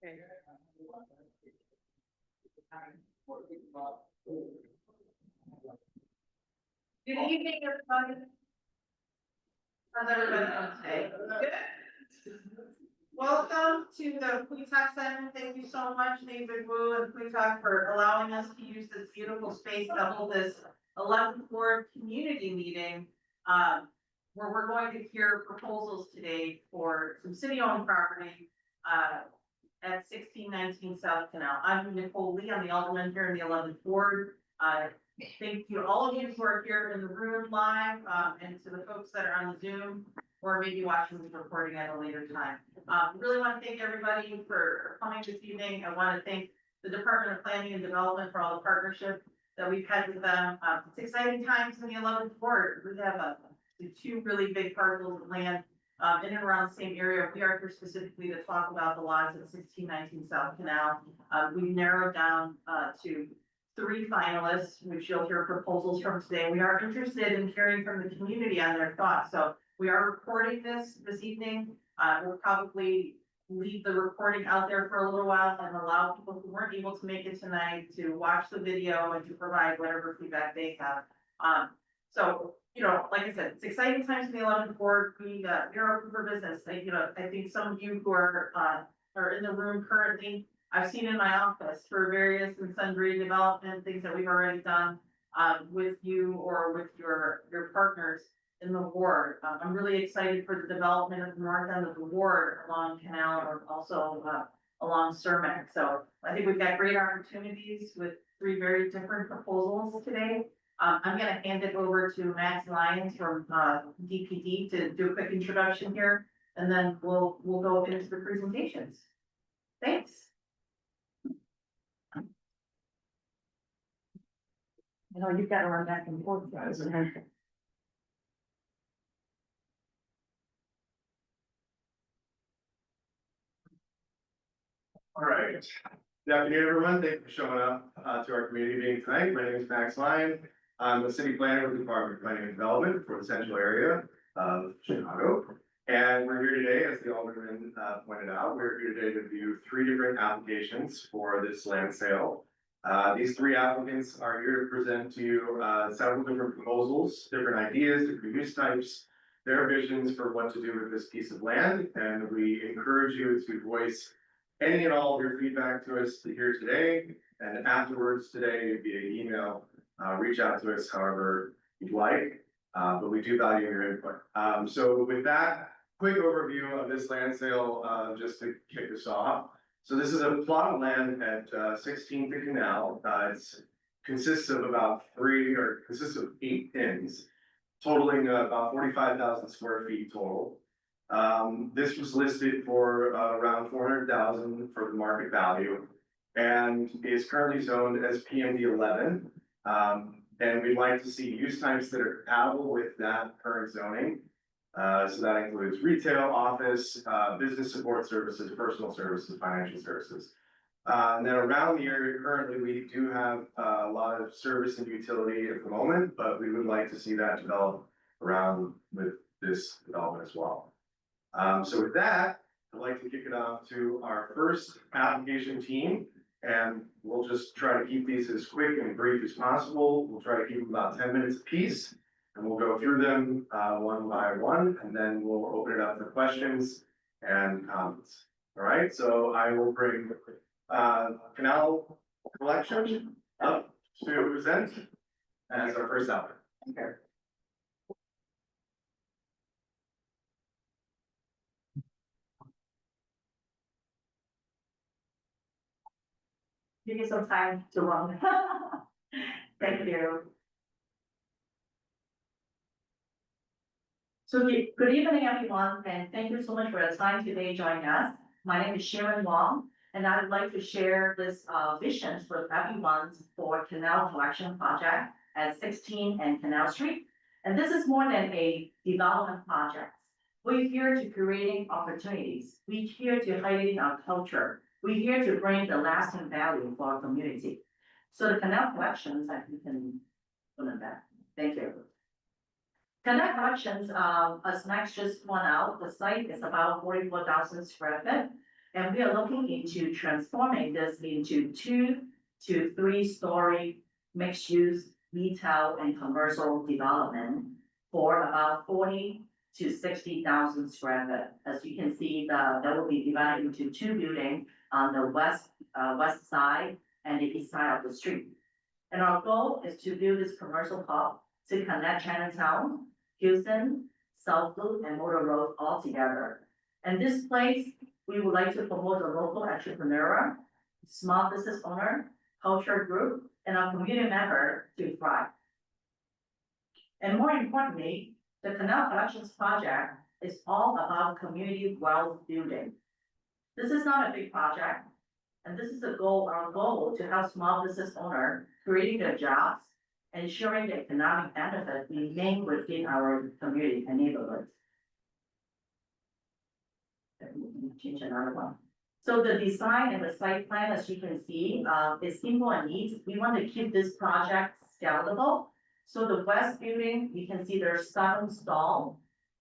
Good evening, everybody. How's everybody doing today? Good. Welcome to the Queetac Center. Thank you so much, David Wu and Queetac, for allowing us to use this beautiful space to hold this 11th Ward community meeting, where we're going to hear proposals today for some city-owned property at 1619 South Canal. I'm Nicole Lee. I'm the alderman here in the 11th Ward. Thank you, all of you who are here in the room live, and to the folks that are on the Zoom or maybe watching this recording at a later time. Really want to thank everybody for coming this evening. I want to thank the Department of Planning and Development for all the partnership that we've had with them. It's exciting times in the 11th Ward. We have two really big parcels of land in and around the same area. We are here specifically to talk about the lots at 1619 South Canal. We've narrowed down to 3 finalists, which you'll hear proposals from today. We are interested in hearing from the community on their thoughts. So we are recording this evening. We'll probably leave the recording out there for a little while and allow people who weren't able to make it tonight to watch the video and to provide whatever feedback they have. So, you know, like I said, it's exciting times in the 11th Ward. We are open for business. I think some of you who are in the room currently, I've seen in my office for various and sundry development things that we've already done with you or with your partners in the ward. I'm really excited for the development of the north end of the ward along Canal or also along Cermak. So I think we've got great opportunities with 3 very different proposals today. I'm going to hand it over to Max Lyons from DPD to do a quick introduction here, and then we'll go into the presentations. Thanks. You know, you've got to run back and forth. All right. Good afternoon, everyone. Thank you for showing up to our community meeting tonight. My name is Max Lyon. I'm the city planner with the Department of Planning and Development for the central area of Chicago. And we're here today, as the alderman pointed out, we're here today to view 3 different applications for this land sale. These 3 applicants are here to present to you several different proposals, different ideas, different use types, their visions for what to do with this piece of land. And we encourage you to voice any and all of your feedback to us here today, and afterwards today via email, reach out to us however you'd like, but we do value your input. So with that quick overview of this land sale, just to kick this off. So this is a plot of land at 16th and Canal. It consists of 8 pins, totaling about 45,000 square feet total. This was listed for around 400,000 for the market value, and is currently zoned as PMD 11. And we'd like to see use types that are compatible with that current zoning. So that includes retail, office, business support services, personal services, financial services. And then around the area currently, we do have a lot of service and utility at the moment, but we would like to see that develop around with this development as well. So with that, I'd like to kick it off to our first application team, and we'll just try to keep these as quick and brief as possible. We'll try to keep them about 10 minutes apiece, and we'll go through them one by one, and then we'll open it up for questions and comments. All right, so I will bring Canal Collection up to present as our first applicant. Okay. Give you some time to run. Thank you. So good evening, everyone, and thank you so much for your time today joining us. My name is Sharon Wong, and I would like to share this vision with everyone for Canal Collection Project at 16 and Canal Street. And this is more than a development project. We're here to creating opportunities. We're here to highlighting our culture. We're here to bring the lasting value for our community. So the Canal Collections, I can put in that. Thank you. Canal Collections, as Max just pointed out, the site is about 44,000 square feet. And we are looking into transforming this into 2 to 3 story mixed-use retail and commercial development for about 40 to 60,000 square foot. As you can see, that will be divided into 2 buildings on the west side and the east side of the street. And our goal is to build this commercial hub to connect Chinatown, Houston, South Loop, and Motor Road all together. And this place, we would like to promote the local entrepreneur, small business owner, culture group, and our community member to thrive. And more importantly, the Canal Collections project is all about community wealth building. This is not a big project, and this is our goal to help small business owner creating their jobs, ensuring the economic benefit remain within our community and neighborhoods. Change another one. So the design and the site plan, as you can see, is simple and neat. We want to keep this project scalable. So the west building, you can see there's 7 stalls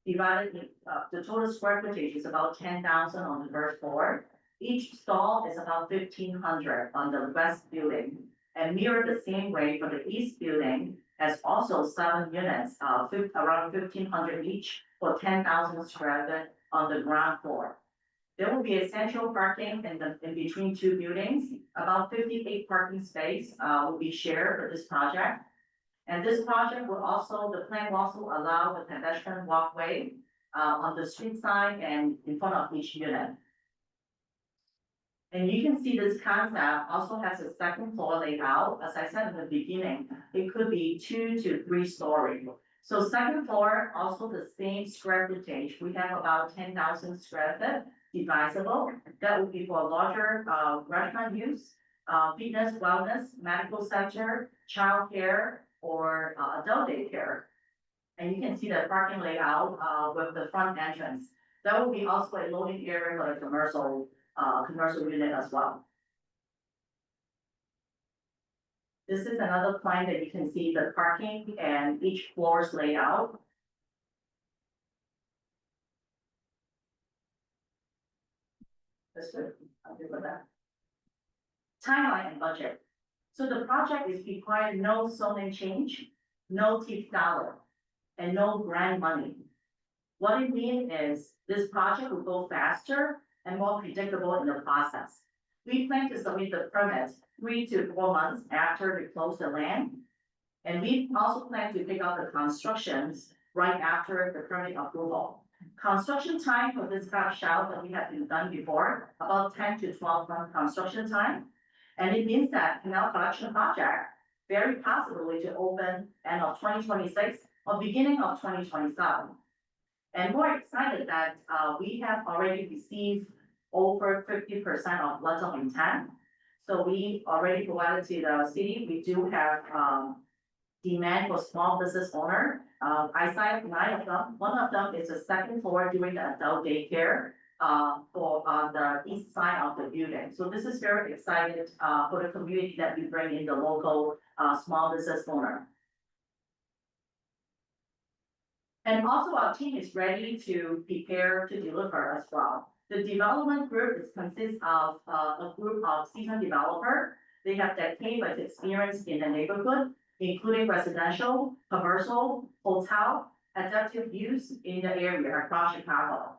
divided in, the total square footage is about 10,000 on the first floor. Each stall is about 1,500 on the west building, and mirror the same way for the east building, as also 7 units, around 1,500 each for 10,000 square foot on the ground floor. There will be essential parking in between 2 buildings. About 58 parking space will be shared for this project. And this project will also, the plan will also allow the pedestrian walkway on the street side and in front of each unit. And you can see this concept also has a second floor layout. As I said in the beginning, it could be 2 to 3 story. So second floor, also the same square footage. We have about 10,000 square foot divisible. That would be for larger restaurant use, fitness, wellness, medical center, childcare, or adult daycare. And you can see the parking layout with the front entrance. That will be also a loading area for the commercial unit as well. This is another plan that you can see the parking and each floor's layout. That's good. I'll do with that. Timeline and budget. So the project is required no zoning change, no TIF dollar, and no grant money. What it means is this project will go faster and more predictable in the process. We plan to submit the permit 3 to 4 months after we close the land. And we also plan to pick up the constructions right after the permit approval. Construction time for this kind of shell that we have been done before, about 10 to 12 month construction time. And it means that Canal Collection project very possibly to open end of 2026 or beginning of 2027. And we're excited that we have already received over 50% of letter of intent. So we already provided to the city. We do have demand for small business owner. I signed 9 of them. One of them is the second floor doing the adult daycare for the east side of the building. So this is very excited for the community that we bring in the local small business owner. And also our team is ready to prepare to deliver as well. The development group consists of a group of seasoned developers. They have decades of experience in the neighborhood, including residential, commercial, hotel, adaptive use in the area across Chicago.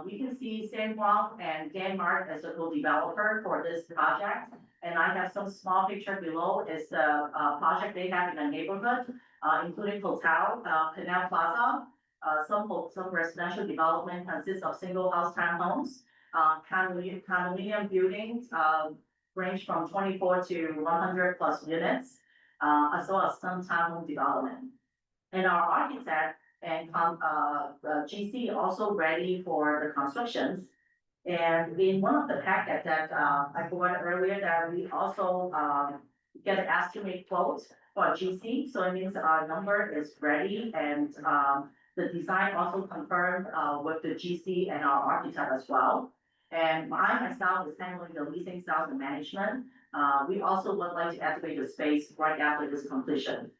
We can see San Juan and Denmark as a co-developer for this project. And I have some small picture below is the project they have in the neighborhood, including hotel, Canal Plaza, some residential development consists of single house townhomes, condominium buildings, range from 24 to 100 plus units, as well as some townhome development. And our architect and GC also ready for the constructions. And in one of the packets that I provided earlier, that we also get an estimate quote for GC. So it means our number is ready, and the design also confirmed with the GC and our architect as well. And I myself is handling the leasing, sales, and management. We also would like to activate the space right after this completion.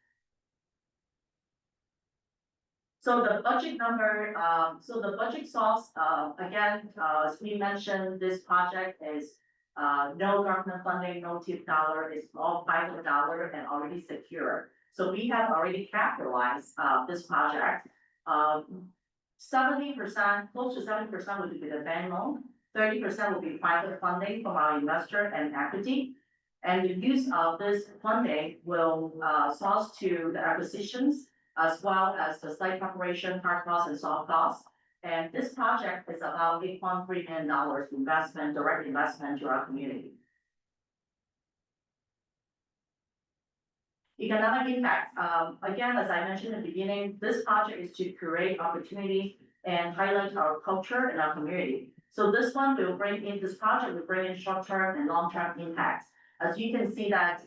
So the budget number, so the budget source, again, as we mentioned, this project is no government funding, no tip dollar, it's all private dollar and already secure. So we have already capitalized, this project. 70%, close to 70% would be the bank loan, 30% will be private funding from our investor and equity. And the use of this funding will, source to the acquisitions as well as the site preparation, hard costs and soft costs. And this project is about $8.3 million investment, direct investment to our community. Economic impact, again, as I mentioned in the beginning, this project is to create opportunity and highlight our culture and our community. So this one will bring in, this project will bring in short-term and long-term impacts. As you can see that,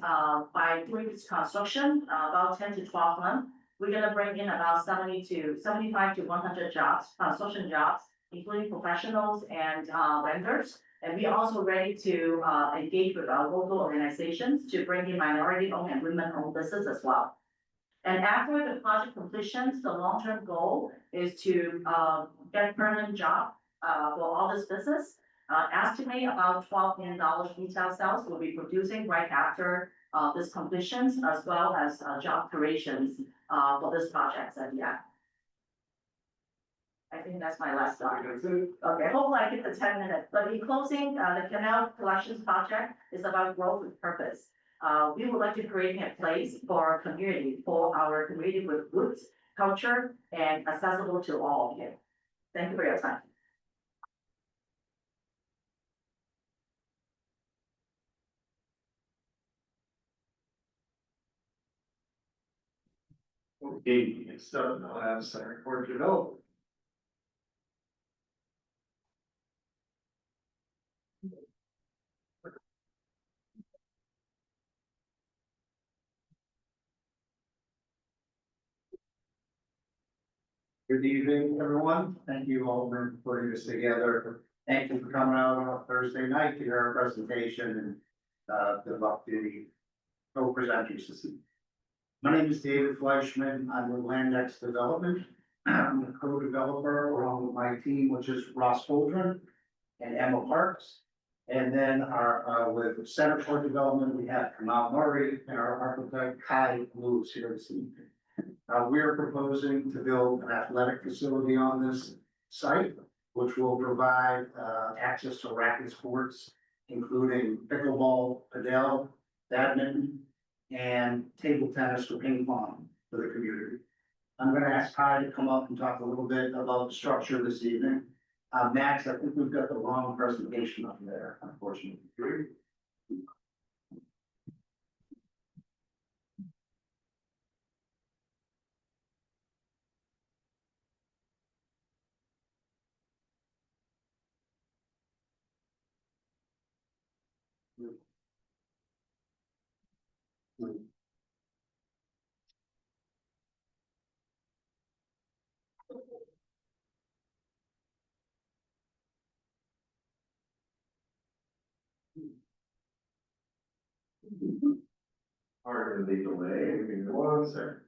by doing this construction, about 10 to 12 months, we're gonna bring in about 75 to 100 jobs, construction jobs, including professionals and vendors. And we are also ready to engage with our local organizations to bring in minority-owned and women-owned business as well. And after the project completion, the long-term goal is to get permanent job for all this business. Estimate about $12 million retail sales will be producing right after this completion, as well as job creations for this project at the end. I think that's my last slide. Okay, hopefully I get the 10 minutes, but in closing, the Canal Collections Project is about growth with purpose. We would like to create a place for our community, with roots, culture, and accessible to all of you. Thank you for your time. Okay, so I'll have Center for Development. Good evening, everyone. Thank you all for putting this together. Thank you for coming out on a Thursday night to hear our presentation and good luck to the co-presenters this evening. My name is David Fleischman. I'm with Landex Development. I'm the co-developer along with my team, which is Ross Holdren and Emma Parks. And then with Center for Development, we have Kamal Murray and our architect Kai Lewis here this evening. We're proposing to build an athletic facility on this site, which will provide access to racket sports, including pickleball, padel, badminton, and table tennis or ping pong for the community. I'm gonna ask Kai to come up and talk a little bit about the structure this evening. Max, I think we've got the wrong presentation up there, unfortunately. Pardon the delay, give me 1 second.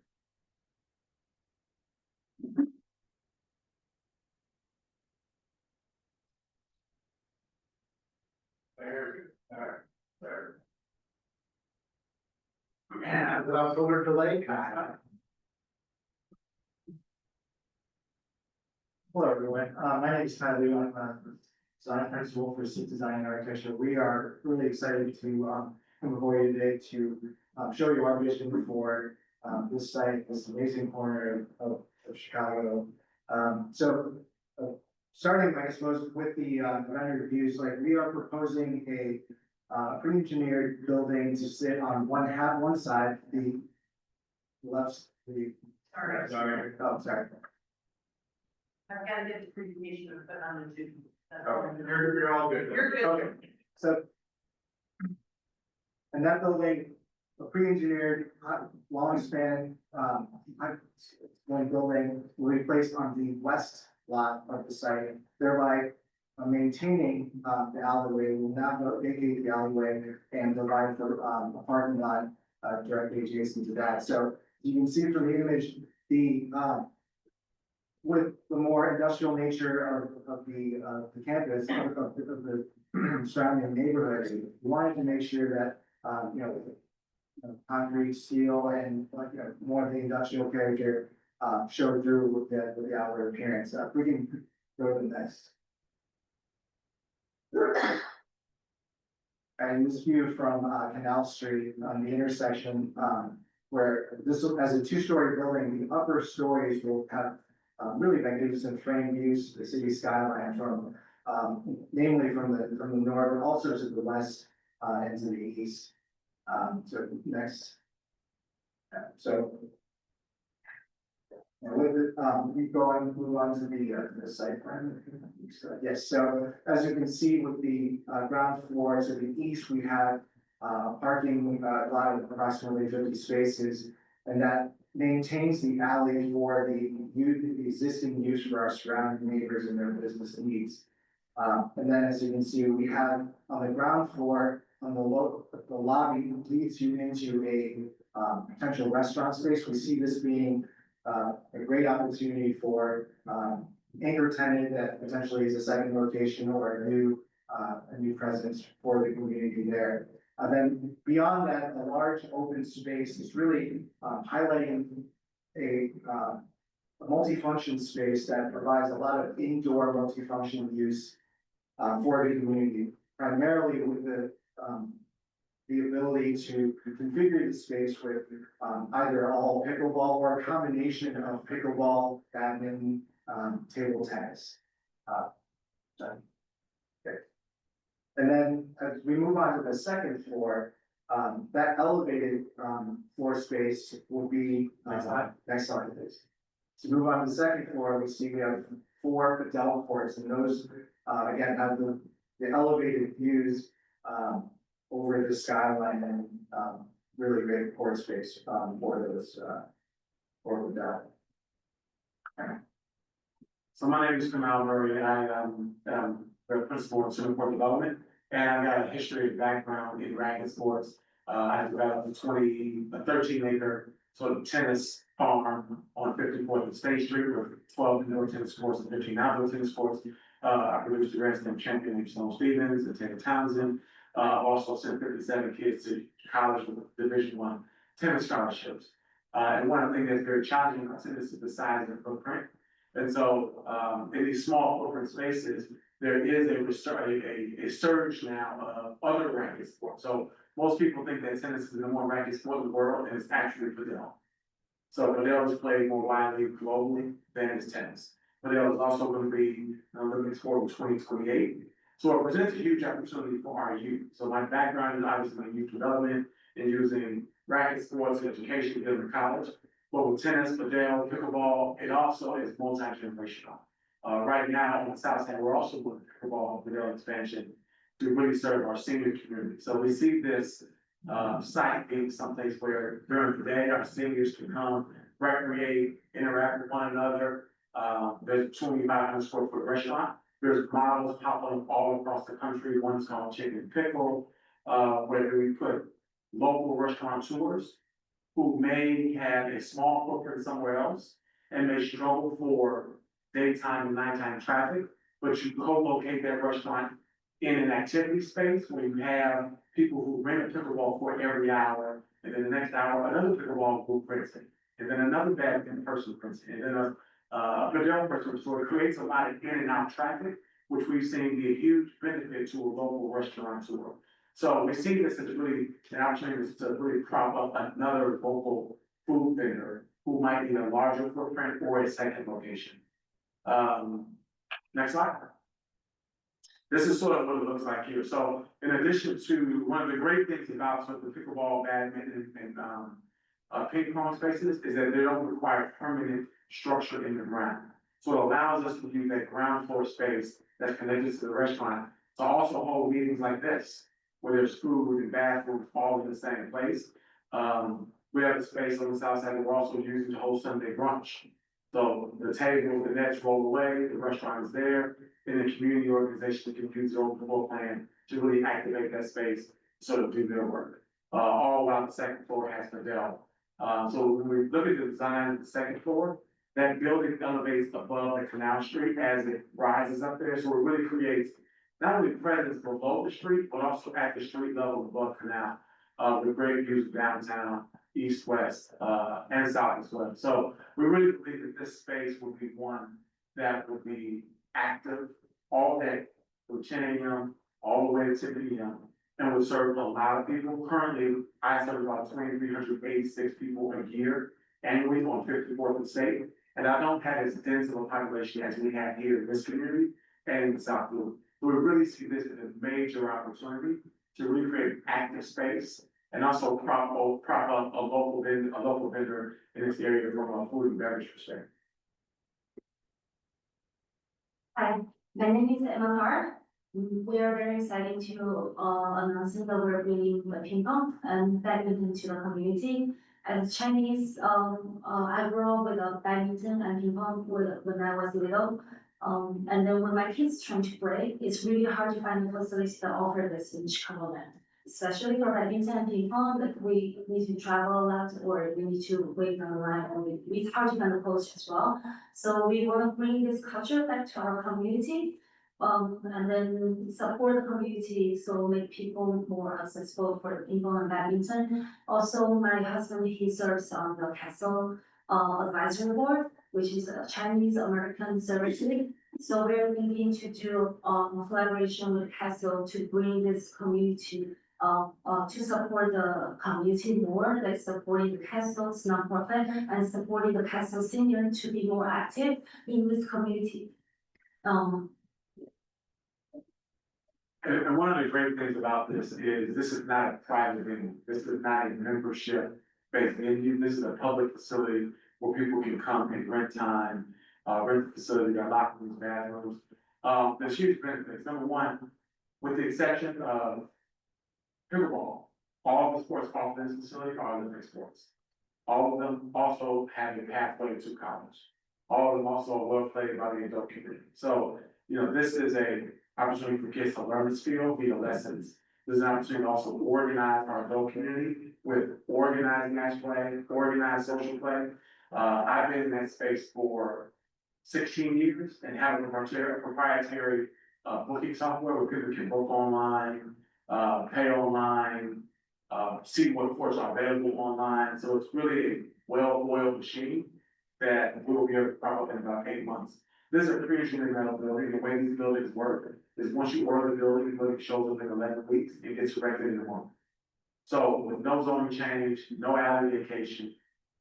There, all right, there. And without further delay, Kai. Hello, everyone. My name is Tyler. I'm a design principal for Seat Design and Architecture. We are really excited to come before you today to show you our vision for this site, this amazing corner of Chicago. Starting, I suppose, with the vendor reviews, like we are proposing a pre-engineered building to sit on one side, the left, Sorry. oh, sorry. I've got to get the presentation and put on the Zoom. Oh, you're all good. You're good. Okay, so. And that building, a pre-engineered, long span, one building will be placed on the west lot of the site, thereby maintaining the alleyway, will not vacate the alleyway and provide for a parking lot directly adjacent to that. So you can see from the image, the with the more industrial nature of the campus, of the surrounding neighborhoods, we wanted to make sure that, concrete, steel, and like, more of the industrial character, showed through with the outward appearance. We can go to the next. And this view from, Canal Street on the intersection, where this, as a two-story building, the upper stories will have really magnificent frame views to the city skyline from, namely from the north, but also to the west, and to the east. So next. So. And with it, we move on to the site plan. Yes, so as you can see with the ground floor to the east, we have parking lot of approximately 50 spaces, and that maintains the alley for the existing use for our surrounding neighbors and their business needs. And then, as you can see, we have on the ground floor, on the lobby leads you into a potential restaurant space. We see this being a great opportunity for anchor tenant that potentially is a second location or a new presence for the community there. Then beyond that, a large open space is really highlighting a multifunction space that provides a lot of indoor multifunction use for the community, primarily with the ability to configure the space with either all pickleball or a combination of pickleball, badminton, table tennis. Okay. And then as we move on to the second floor, that elevated floor space will be, next slide please. To move on to the second floor, we see we have 4 padel courts, and those again have the elevated views over the skyline and really great court space for those for the So my name is Canal and I am the principal in Singapore Development, and I've got a history and background in racket sports. I developed a 13-acre sort of tennis farm on 54th and State Street with 12 indoor tennis courts and 15 outdoor tennis courts. I produced the resident champion named Sloan Stevens and Taylor Townsend. Also sent 57 kids to college with Division I tennis scholarships. And one of the things that's very challenging about tennis is the size and footprint. And so in these small footprint spaces, there is a surge now of other racket sports. So most people think that tennis is the number 1 racket sport in the world, and it's actually padel. So padel is played more widely globally than is tennis. Padel is also going to be an Olympic sport in 2028. So it presents a huge opportunity for our youth. So my background is obviously in youth development and using racket sports and education in college. But with tennis, padel, pickleball, it also is multi-generational. Right now on the south side, we're also doing pickleball and padel expansion to really serve our senior community. So we see this site being someplace where during the day, our seniors can come, recreate, interact with one another. There's a 2,500 square foot restaurant. There's models popping up all across the country. One's called Chicken Pickle, where we put local restaurateurs who may have a small footprint somewhere else and may struggle for daytime and nighttime traffic, but you co-locate that restaurant in an activity space where you have people who rent a pickleball court every hour, and then the next hour, another pickleball group rents it, and then another badminton person rents it, and then a padel person. So it creates a lot of in and out traffic, which we've seen be a huge benefit to a local restaurateur. So we see this as really an opportunity to really prop up another local food vendor who might need a larger footprint or a second location. Next slide. This is sort of what it looks like here. So in addition to one of the great things about sort of the pickleball, badminton, and ping pong spaces is that they don't require permanent structure in the ground. So it allows us to use that ground floor space that's connected to the restaurant to also hold meetings like this, where there's food and bathrooms all in the same place. We have a space on the south side that we're also using to host Sunday brunch. So the table, the nets roll away, the restaurant is there, and the community organization can use their own floor plan to really activate that space so to do their work. All while the second floor has Padel. So when we look at the design of the second floor, That building elevates above the canal street as it rises up there, so it really creates not only presence below the street, but also at the street level above canal. With great views of downtown, east, west, and south as well. So we really believe that this space would be one that would be active all day from 10 a.m. all the way to 10 p.m. and would serve a lot of people. Currently, I serve about 2,386 people a year annually on 54th and State. And I don't have as dense of a population as we have here in this community and in the South Loop. We really see this as a major opportunity to recreate active space and also prop up a local vendor in this area from a food and beverage perspective. Hi, my name is Emma Park. We are very excited to announce that we're bringing the ping pong and badminton to the community. As Chinese, I grew up with badminton and ping pong when I was little. And then when my kids trying to play, it's really hard to find a facility that offer this in Chicagoland. Especially for badminton and ping pong, like we need to travel a lot or we need to wait on the line and it's hard to find a coach as well. So we want to bring this culture back to our community. And then support the community, so make people more accessible for ping pong and badminton. Also, my husband, he serves on the Castle Advisory Board, which is a Chinese American Service League. So we're thinking to do collaboration with Castle to bring this community to support the community more, like supporting the Castle's nonprofit and supporting the Castle senior to be more active in this community. And one of the great things about this is not a private venue. This is not a membership-based venue. This is a public facility where people can come and rent time, rent the facility, got locker rooms, bathrooms. There's huge benefits. Number one, with the exception of pickleball, all the sports offered in this facility are Olympic sports. All of them also have a pathway to college. All of them also are well played by the adult community. So, this is a opportunity for kids to learn the skill via lessons. There's an opportunity to also organize our adult community with organized match play, organized social play. I've been in that space for 16 years and have a proprietary booking software where people can book online, pay online, see what courses are available online. So it's really a well-oiled machine that we will be able to prop up in about 8 months. This is a traditional metal building. The way these buildings work is once you order the building shows up in 11 weeks, it gets erected in a month. So with no zoning change, no alley vacation,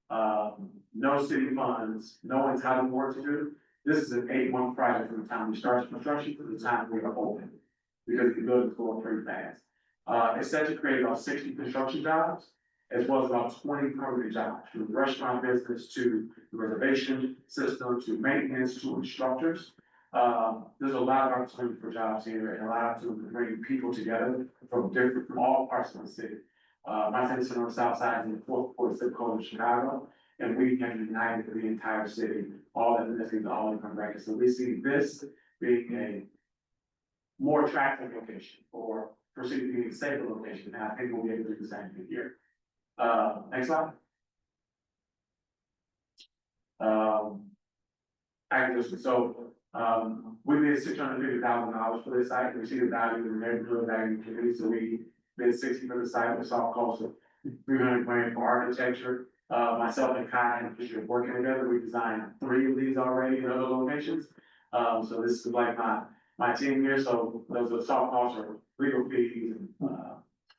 no city funds, no entitlement work to do, this is an 8-month project from the time we start construction to the time we are open, because the building's going pretty fast. It's set to create about 60 construction jobs, as well as about 20 permanent jobs, from the restaurant business to the reservation system, to maintenance, to instructors. There's a lot of opportunity for jobs here and a lot of opportunity to bring people together from all parts of the city. My city's on the south side in the fourth zip code of Chicago, and we have united the entire city, all in this, all in from records. So we see this being a more attractive location or perceived to be a safer location, and I think we'll be able to do the same thing here. Next slide. Acquisition. So, we bid $650,000 for this site. We see the value in the neighborhood, value in the community. So we bid 60 for the site. We saw a cost of $300 grand for architecture. Myself and Kai and Fisher working together. We designed 3 of these already in other locations. So this is like my team here. So those are soft costs are legal fees and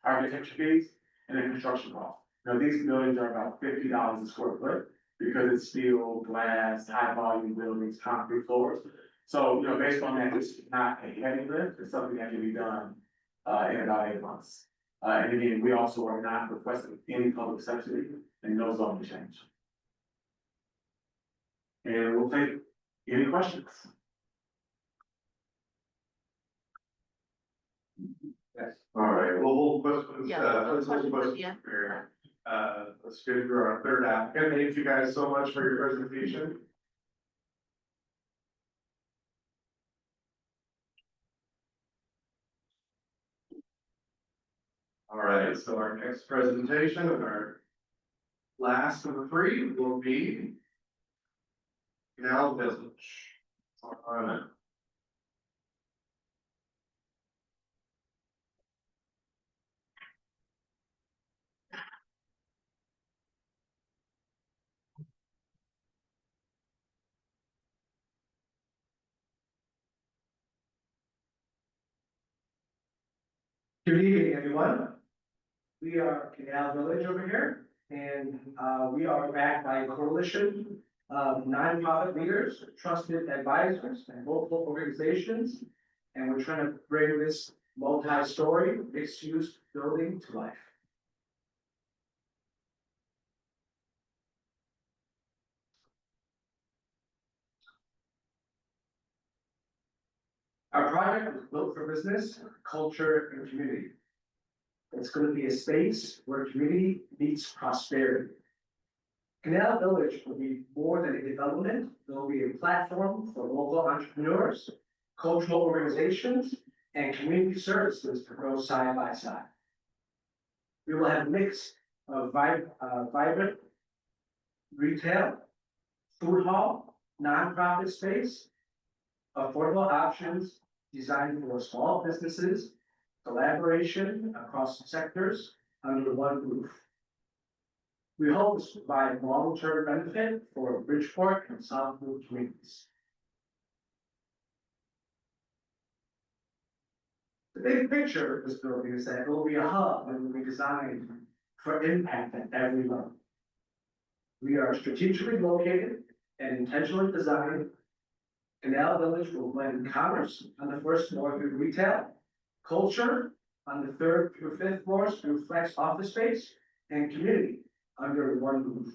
architecture fees, and then construction costs. Now, these buildings are about $50 a square foot because it's steel, glass, high volume buildings, concrete floors. So, based on that, this is not a heavy lift. It's something that can be done in about 8 months. And again, we also are not requesting any public subsidy and no zoning change. And we'll take any questions. Yes. All right, well, we'll questions, Yeah, questions yeah. here. Let's go through our third applicant. Thank you guys so much for your presentation. All right, so our next presentation and our last of the 3 will be Canal Village. Alright. Good evening, everyone. We are Canal Village over here, and we are backed by a coalition of nonprofit leaders, trusted advisors, and local organizations. And we're trying to bring this multi-story, mixed-use building to life. Our project was built for business, culture, and community. It's going to be a space where community meets prosperity. Canal Village will be more than a development, it will be a platform for local entrepreneurs, cultural organizations, and community services to grow side by side. We will have a mix of vibrant retail, food hall, nonprofit space, affordable options designed for small businesses, collaboration across sectors under one roof. We hope to provide long-term benefit for Bridgeport and Southwood communities. The big picture of this building is that it will be a hub and will be designed for impact at every level. We are strategically located and intentionally designed. Canal Village will blend commerce on the first floor through retail, culture on the third through fifth floors through flex office space, and community under one roof.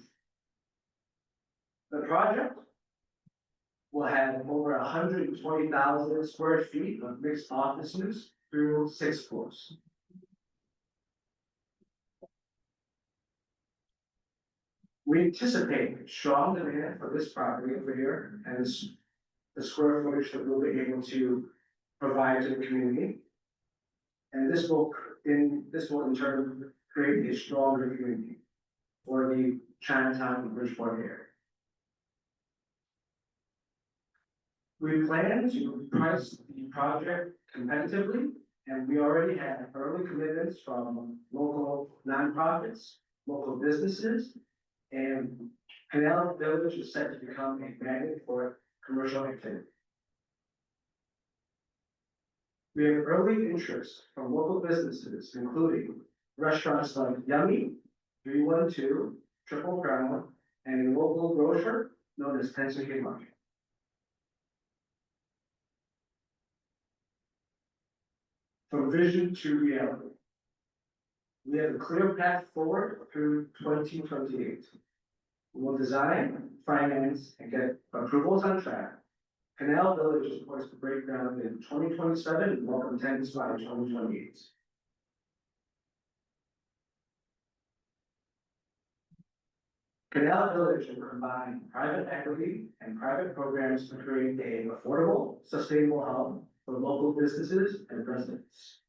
The project will have over 120,000 square feet of mixed offices through 6 floors. We anticipate strong demand for this property over here and the square footage that we'll be able to provide to the community. And this will in turn create a stronger community for the Chinatown and Bridgeport area. We plan to price the project competitively, and we already have early commitments from local nonprofits, local businesses, and Canal Village is set to become a magnet for commercial activity. We have early interest from local businesses, including restaurants like Yummy, 312, Triple Crown, and a local grocer known as Pennsylvania Market. From vision to reality. We have a clear path forward through 2028. We will design, finance, and get approvals on track. Canal Village is poised to break ground in 2027 and welcome tenants by 2028. Canal Village will combine private equity and private programs to create an affordable, sustainable hub for local businesses and residents.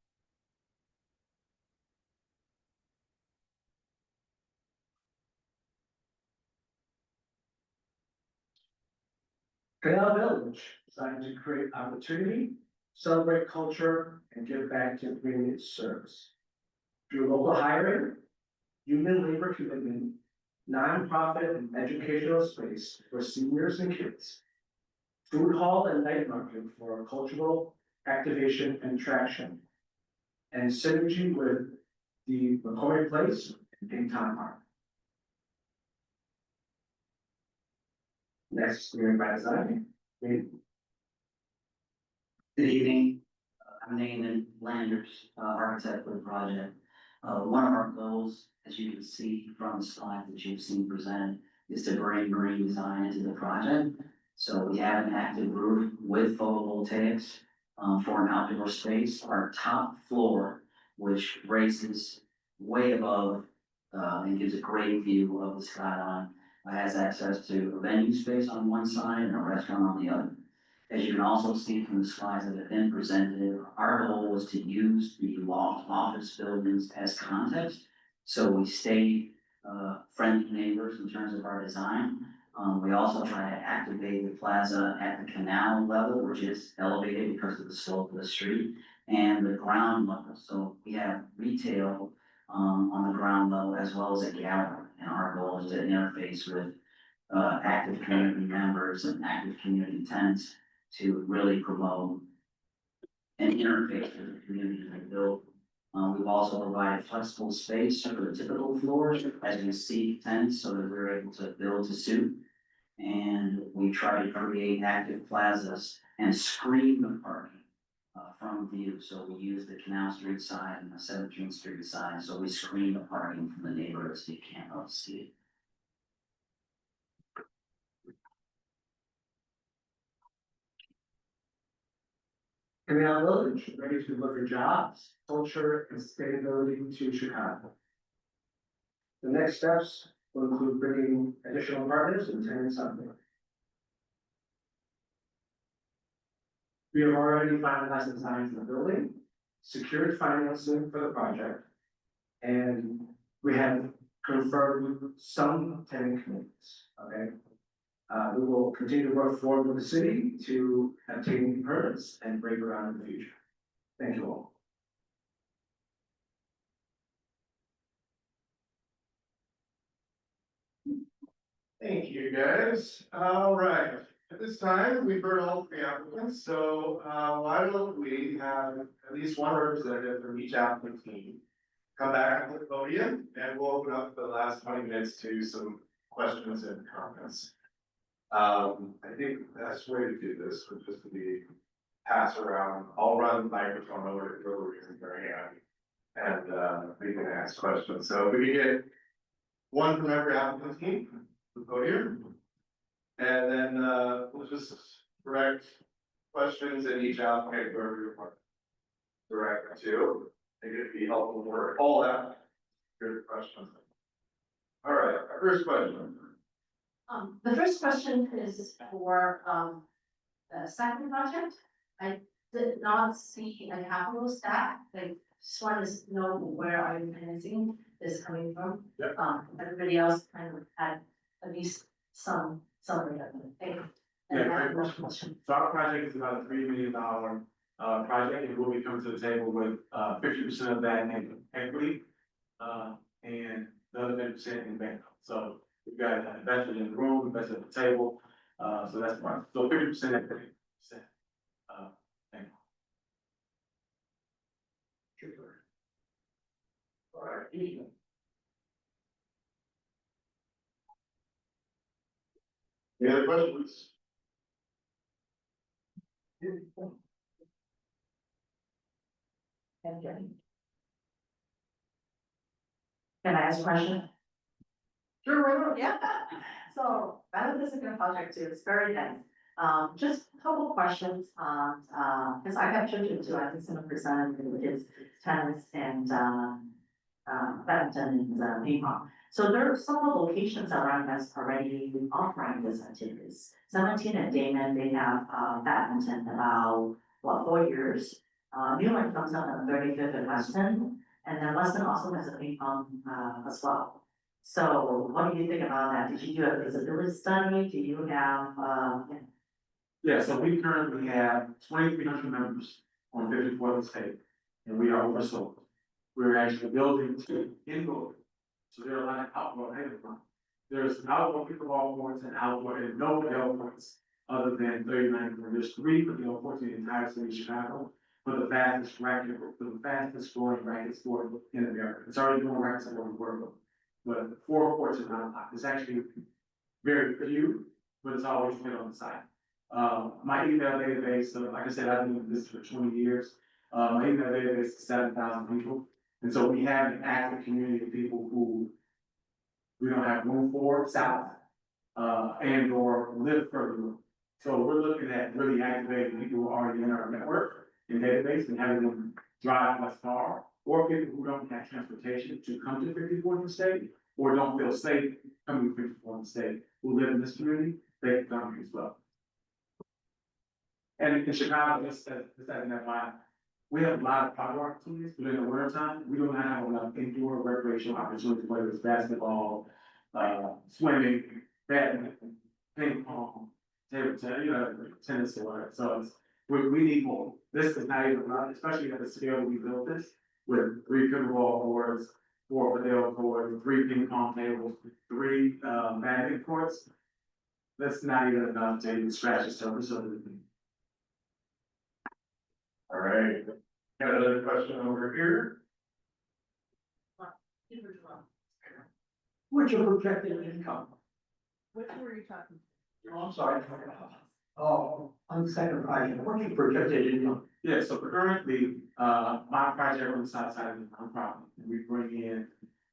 Canal Village, designed to create opportunity, celebrate culture, and give back to the community it serves. Through local hiring, human labor commitment, nonprofit and educational space for seniors and kids, food hall and night market for cultural activation and attraction, and synergy with the McCoy Place and Daytime Park. Next, we're by design. Good evening, I'm Nathan Landers, architect for the project. One of our goals, as you can see from the slides that you've seen presented, is to bring marine design into the project. So we have an active roof with photovoltaics for an outdoor space. Our top floor, which raises way above and gives a great view of the skyline, has access to a venue space on one side and a restaurant on the other. As you can also see from the slides that have been presented, our goal was to use the loft office buildings as context. So we stayed friendly neighbors in terms of our design. We also try to activate the plaza at the canal level, which is elevated because of the slope of the street, and the ground level. So we have retail on the ground level as well as a gallery. And our goal is to interface with active community members and active community tenants to really promote and interface with the community and build. We've also provided flexible space for the typical floors as you see tenants so that we're able to build to suit. And we try to create active plazas and screen the parking from view. So we use the Canal Street side and the 17th Street side. So we screen the parking from the neighborhoods so you can't really see it. Canal Village, ready to deliver jobs, culture, and sustainability to Chicago. The next steps will include bringing additional partners and tenants on board. We have already finalized the designs of the building, secured financing for the project, and we have confirmed some tenant commitments, okay? We will continue to work forward with the city to obtain permits and break ground in the future. Thank you all. Thank you, guys. All right, at this time, we've heard all three applicants, so why don't we have at least one representative from each applicant team come back to the podium, and we'll open up the last 20 minutes to some questions and comments. I think the best way to do this would just be pass around. I'll run the microphone over to Louise and Marianne, and we can ask questions. So if we can get one from every applicant team, the podium, and then we'll just direct questions in each applicant whoever you want direct to. I think it'd be helpful for all that. Good questions. All right, our first question. The first question is for, the second project. I did not see a capital stack, like, just want to know where our financing is coming from. Yep. Everybody else kind of had at least some of it, thank you. And Yeah, I have great another question. So our project is about a $3 million project, and we'll be coming to the table with 50% of that in equity, and the other 50% in bank. So we've got investors in the room, investors at the table, so that's part. So 50% equity, percent. Thank you. All right. Any other questions? Can I ask a question? Sure, why not? Yeah, so that is a good project too, it's very nice. Just a couple questions on, cause I have children too, I think some percent with his tennis and, badminton and, ping pong. So there are some locations around us already offering these activities. 17 and Damon, they have, badminton about, 4 years. New one comes up on 35th and Weston, and then Weston also has a ping pong, as well. So what do you think about that? Did you do a feasibility study? Do you have, Yeah, so we currently have 2,300 members on 54th State, and we are oversold. We're actually building to indoor, so there are a lot of outdoor items. There's outdoor pickleball courts and outdoor and no paddle courts other than 39. There's 3 paddle courts in the entire city of Chicago for the fastest racket, for the fastest growing racket sport in America. It's already doing rackets all over the world, but 4 courts are not locked. It's actually very few, but it's always been on the side. My email database, so like I said, I've been doing this for 20 years. My email database is 7,000 people. And so we have an active community of people who we don't have room for south, and or live further north. So we're looking at really activating people who are already in our network and database and having them drive less far, or people who don't have transportation to come to 54th State, or don't feel safe coming to 54th State, who live in this community, they can come here as well. And in Chicago, just as that mind, we have a lot of outdoor opportunities, but in the winter time, we do not have enough indoor recreational opportunities, whether it's basketball, swimming, badminton. ping pong, table tennis, tennis or whatever, so it's, we need more. This is not even, especially at the scale we built this, with 3 pickleball courts, 4 padel courts, 3 ping pong tables, 3 badminton courts. That's not even enough to even scratch the surface of it. All right, got another question over here. What's your projected income? Which were you talking? Oh, I'm sorry. Oh, on the second project, what's your projected income? Yeah, so currently, my project on the south side of the nonprofit, we bring in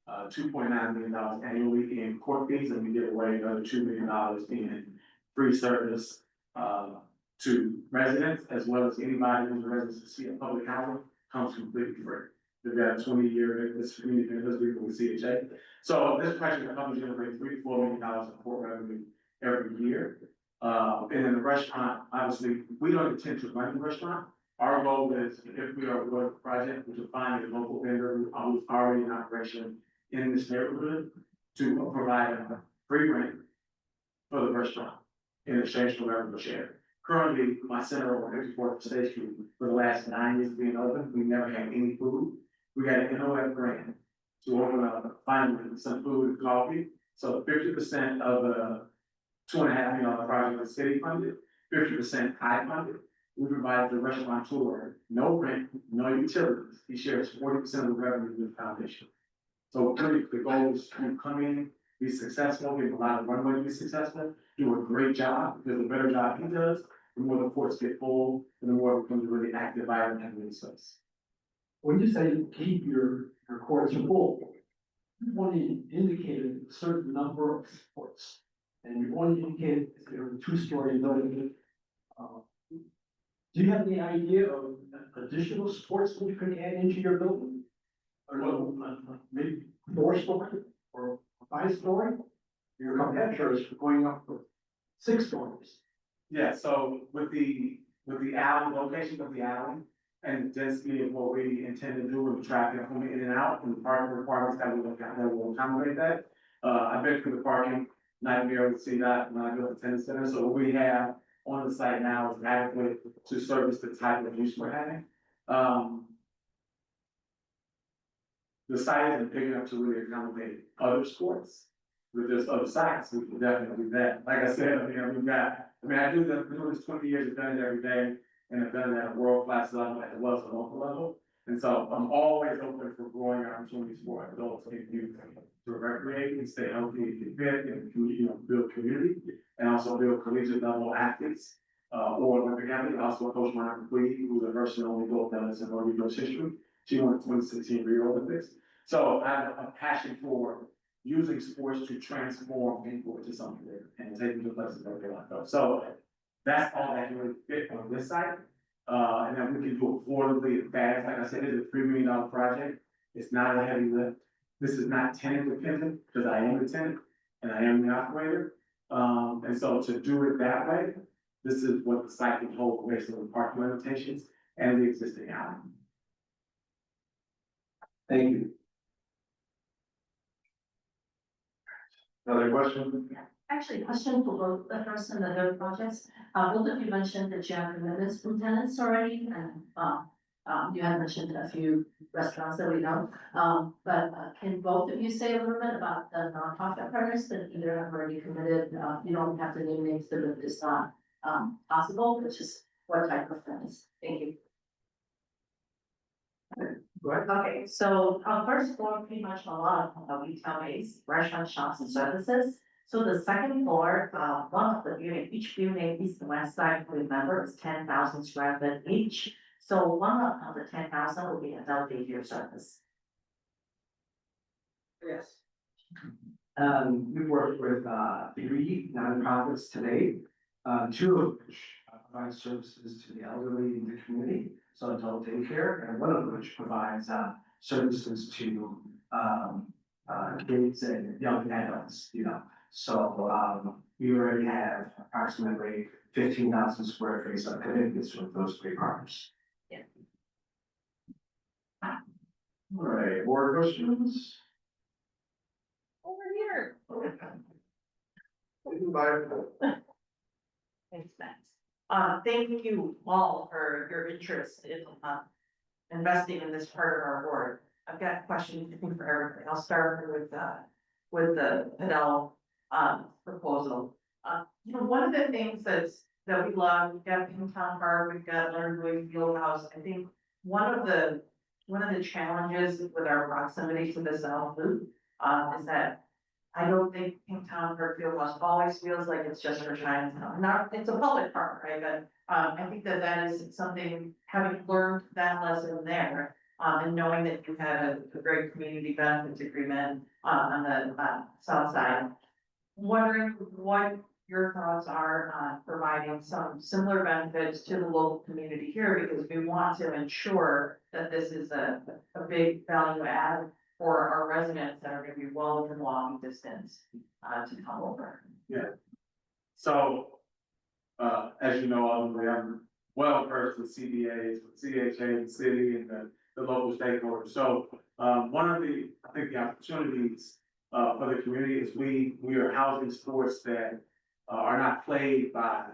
$2.9 million annually in court fees, and we give away another $2 million in free service to residents, as well as anybody who's a resident to see a public housing comes completely free. We've got a 20-year this community history with CHA. So this project comes generate $3 to $4 million in court revenue every year. And in the restaurant, obviously, we don't intend to run the restaurant. Our goal is, if we are awarded the project, we to find a local vendor who's already in operation in this neighborhood to provide a free rent for the restaurant in exchange for revenue share. Currently, my center on 54th State Street, for the last 9 years being open, we never had any food. We got an NOF grant to open up finally some food and coffee. So 50% of the $2.5 million project is city funded, 50% I funded. We provide the restaurateur no rent, no utilities. He shares 40% of the revenue with the foundation. So really, the goal is to come in, be successful, give him a lot of runway to be successful, do a great job, because the better job he does, the more the courts get full, and the more it becomes a really active, vibrant, and really space. When you say keep your courts full, you only indicated a certain number of sports. And you only indicated if there were 2-story building. Do you have any idea of additional sports that you could add into your building? Or maybe 4-story or 5-story? Your competitors are going up for 6 stories. Yeah, so with the alley, location of the alley, and the density of what we intend to do with the traffic coming in and out, and the parking requirements that we look at, that will accommodate that. I've been through the parking, not be able to see that when I go to the tennis center, so what we have on the site now is adequate to service the type of use we're having. The site isn't big enough to really accommodate other sports. With this other sites, we can definitely do that. Like I said, I do this 20 years, I've done it every day, and I've done it at a world-class level as well as a local level. And so I'm always open for growing opportunities for adults and youth to recreate and stay healthy and get fit and build community, and also build collegiate level athletes. Or Olympic athlete, also Coach Monica Quee, who's a first and only gold medalist in Northern Coast history. She won the 2016 Rio Olympics. So I have a passion for using sports to transform people into something bigger and take them to places that they want to go. So that's all that can really fit on this site. And then we can do it affordably and fast. Like I said, it's a $3 million project. It's not a heavy lift. This is not tenant dependent, because I am the tenant and I am the operator. And so to do it that way, this is what the site can hold based on the parking limitations and the existing alley. Thank you. Another question? Actually, question for both the first and the third projects. Both of you mentioned that you have commitments from tenants already, and you have mentioned a few restaurants that we know. But can both of you say a little bit about the nonprofit partners that either have already committed? You don't have to name names if it's not possible, but just what type of tenants? Thank you. Okay, so our first floor pretty much a lot of retail-based restaurant, shops and services. So the second floor, one of the building, each building, east and west side, remember, is 10,000 square foot each. So one of the 10,000 will be adult daycare service. Yes. We've worked with 3 nonprofits today, 2 of which provide services to the elderly in the community, so adult daycare, and one of which provides services to kids and young adults, So we already have approximately 15,000 square feet of commitments with those 3 partners. All right, more questions? Over here. Thanks, Max. Thank you all for your interest in, investing in this part of our board. I've got questions, I think, for everything. I'll start with the Canal, proposal. One of the things that we love, we've got Town Park, we've got Leonard Boyd Fieldhouse. I think one of the challenges with our proximity to the South Loop, is that I don't think Town Park Fieldhouse always feels like it's just for Chinatown. Not, it's a public park, right? But, I think that is something, having learned that lesson there, and knowing that you had a great community benefits agreement, on the, south side. Wondering what your thoughts are on providing some similar benefits to the local community here, because we want to ensure that this is a big value add for our residents that are gonna be well within walking distance, to come over. So, as you know, I'm well versed with CBAs, with CHA, the city and the local stakeholders. So, one of the, I think the opportunities, for the community is we are housing sports that are not played by,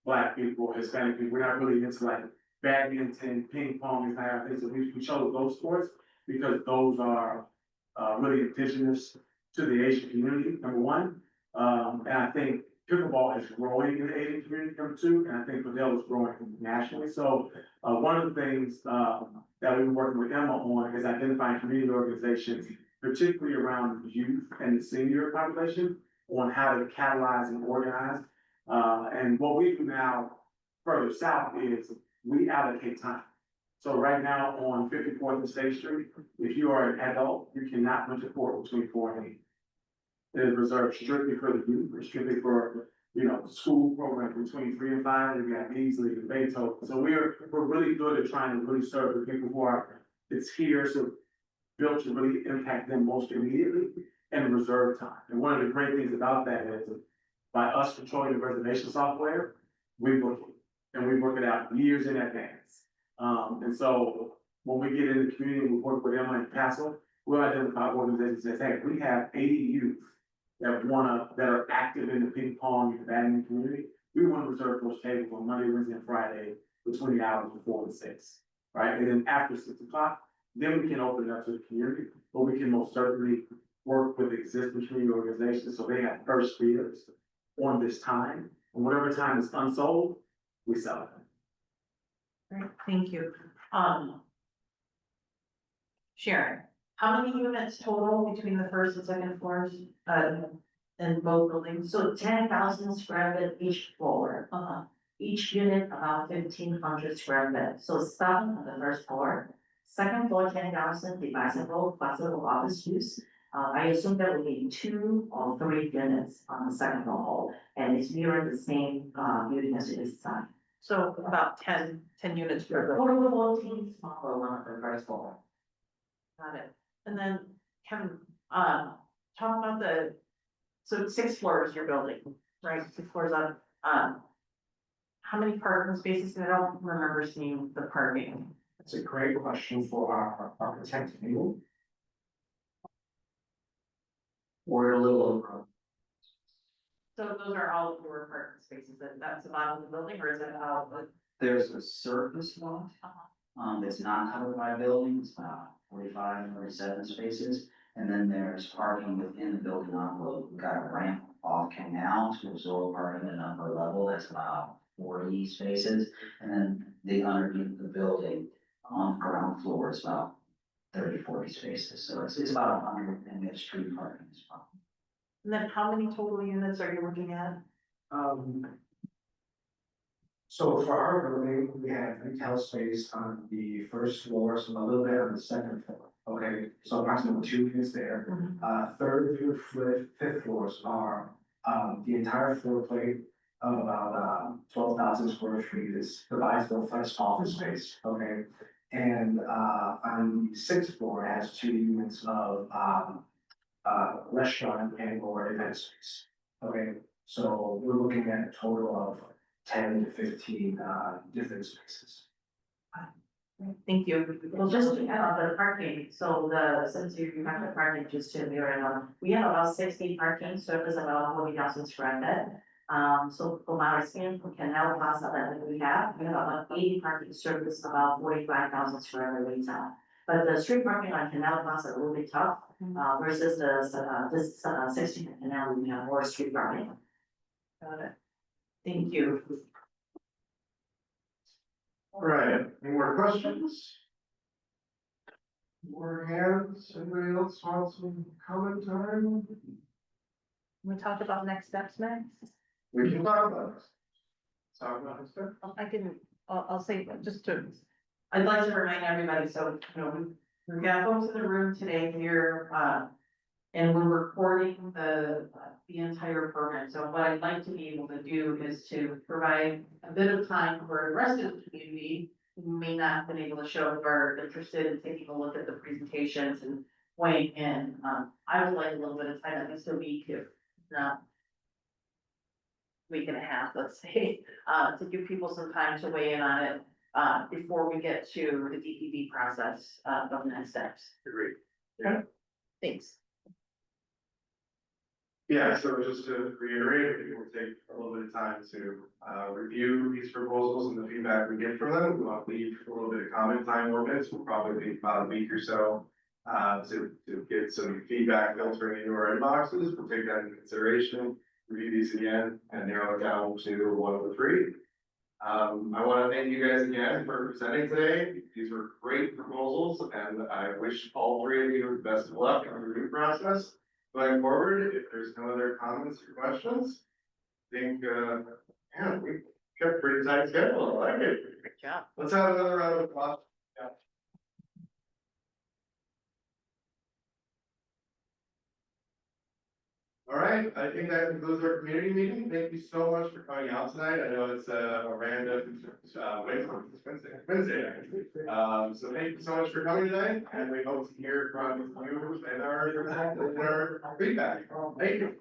Black people, Hispanic people. We're not really into like badminton, ping pong, and kind of things. So we chose those sports because those are really indigenous to the Asian community, number one. And I think pickleball is growing in the Asian community, number two, and I think padel is growing nationally. So one of the things that we've been working with Emma on is identifying community organizations, particularly around youth and the senior population, on how to catalyze and organize. And what we do now further south is we allocate time. So right now on 54th and State Street, if you are an adult, you cannot rent a court between 4 and 8. It is reserved strictly for the youth, or strictly for, school programs between 3 and 5, and we have Beasley and Beethoven. So we're really good at trying to really serve the people who are, it's here, so built to really impact them most immediately and reserve time. And one of the great things about that is by us controlling the reservation software, we book it, and we work it out years in advance. And so when we get in the community, we work with Emma and Castle, we'll identify organizations that say, hey, we have 80 youth that are active in the ping pong and badminton community. We want to reserve those tables on Monday, Wednesday, and Friday between the hours of 4 and 6, right? And then after 6 o'clock, then we can open it up to the community, but we can most certainly work with existing community organizations so they have first bids on this time. And whatever time is unsold, we sell it. Great, thank you. Sharon, how many units total between the first and second floors, in both buildings? So 10,000 square feet each floor. Each unit about 1,500 square feet. So some on the first floor, second floor 10,000 divisible, flexible office use. I assume there will be 2 or 3 units on the second floor, and it's mirrored the same building as it is side. So about 10 units per building. Total 14 smaller one on the first floor. Got it. And then Kevin, talk about so 6 floors you're building, right? 6 floors up. How many parking spaces? I don't remember seeing the parking. That's a great question for our architect. We're a little over. So those are all your parking spaces, that's the bottom of the building, or is it out? There's a surface lot, that's not covered by buildings, about 45, 47 spaces. And then there's parking within the building envelope. We've got a ramp off Canal to absorb parking at an upper level, that's about 40 spaces. And then the underneath the building on the ground floor is about 30, 40 spaces. So it's about 100, and we have street parking as well. And then how many total units are you looking at? So for our building, we have retail space on the first floor, so a little bit on the second floor. Okay, so approximately 2 units there. Third through fifth floors are, the entire floor plate of about 12,000 square feet is divisible flex office space, okay? And on the 6th floor, it has 2 units of restaurant and or event space, okay? So we're looking at a total of 10 to 15 different spaces. Thank you. Well, just to add on the parking, so since you have the parking, just to mirror it, we have about 60 parking surface, about 40,000 square feet. So from our experience from Canal Plaza that we have about 80 parking surface, about 45,000 square feet retail. But the street parking on Canal Plaza a little bit tough, versus this 60 Canal, we have more street parking. Got it. Thank you. All right, any more questions? More hands, anybody else want some comment time? We talk about next steps next. We can talk about this. Talk about this stuff. I can, I'll say, just to, I'd like to remind everybody, so, we've got folks in the room today here, and we're recording the entire program. So what I'd like to be able to do is to provide a bit of time for the rest of the community who may not have been able to show up or are interested in taking a look at the presentations and weighing in. I would like a little bit of time, at least a week, if not week and a half, let's say, to give people some time to weigh in on it, before we get to the DPD process, of the next steps. Agreed. thanks. Yeah, so just to reiterate, it will take a little bit of time to review these proposals and the feedback we get from them. We'll leave a little bit of comment time limits. We'll probably leave about a week or so to get some feedback filtering into our inboxes. We'll take that into consideration, review these again, and narrow it down to one of the three. I want to thank you guys again for presenting today. These were great proposals, and I wish all three of you the best of luck in the review process. Going forward, if there's no other comments or questions, I think, yeah, we kept a pretty tight schedule. I like it. Good job. Let's have another round of applause. Yeah. All right, I think that concludes our community meeting. Thank you so much for coming out tonight. I know it's a random, Wednesday. So thank you so much for coming tonight, and we hope to hear from you and our feedback. Thank you.